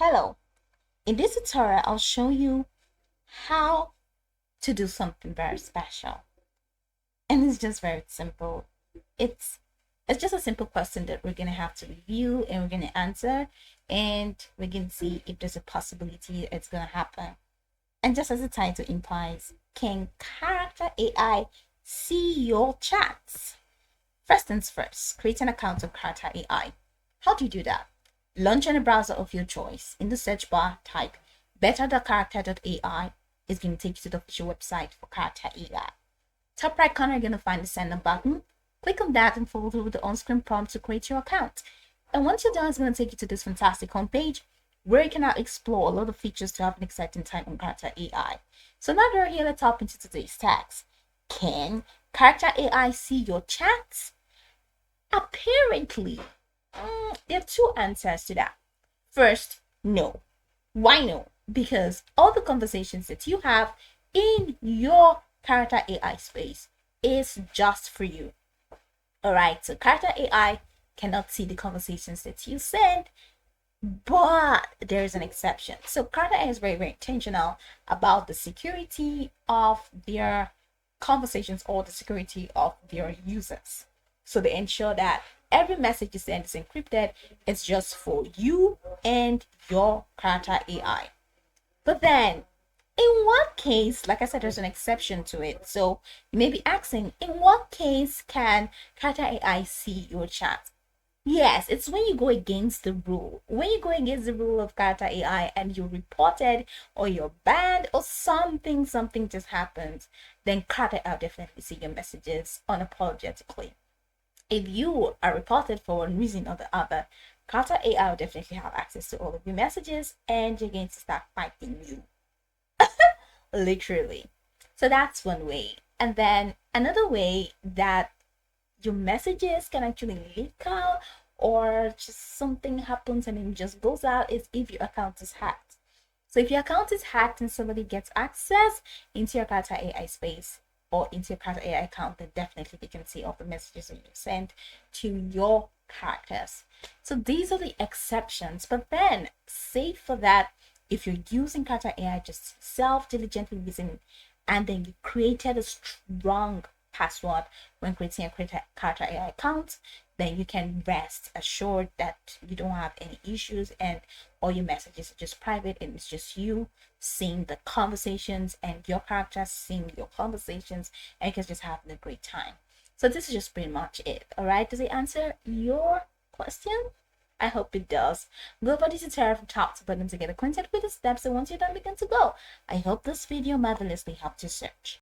Hello, in this tutorial I'll show you how to do something very special, and it's just very simple. It's just a simple question that we're gonna have to review and we're gonna answer, and we're gonna see if there's a possibility it's gonna happen. And just as the title implies, can character AI see your chats? First things first, create an account of character AI. How do you do that? Launch in a browser of your choice. In the search bar, type better.character.ai. It's going to take you to the official website for Character AI. Top right corner, you're going to find the send up button. Click on that and follow through the on-screen prompt to create your account. And once you're done, it's going to take you to this fantastic homepage where you can now explore a lot of features to have an exciting time on Character AI. So now that we're here, let's hop into today's tags. Can Character AI see your chats? Apparently, there are two answers to that. First, no. Why no? Because all the conversations that you have in your character AI space is just for you. All right, so character AI cannot see the conversations that you send, but there is an exception. So character AI is very, very intentional about the security of their conversations or the security of their users. So they ensure that every message you send is encrypted. It's just for you and your character AI. But then, in what case, like I said, there's an exception to it. So you may be asking, in what case can character AI see your chat? Yes, it's when you go against the rule. When you go against the rule of character AI and you're reported or you're banned or something just happens, then character AI will definitely see your messages unapologetically. If you are reported for one reason or the other, Character AI will definitely have access to all of your messages and you're going to start fighting you. Literally. So that's one way. And then another way that your messages can actually leak out or just something happens and it just goes out is if your account is hacked. So if your account is hacked and somebody gets access into your Character AI space, or into your character AI account, then definitely they can see all the messages that you send to your characters. So these are the exceptions. But then, say for that, if you're using character AI just self-diligently using, and then you created a strong password when creating a character AI account, then you can rest assured that you don't have any issues and all your messages are just private and it's just you seeing the conversations and your characters seeing your conversations and you can just having a great time. So this is just pretty much it. All right, does it answer your question? I hope it does. Go over the tutorial from top to bottom to get acquainted with the steps, and once you're done, begin to go. I hope this video marvelously helped you search.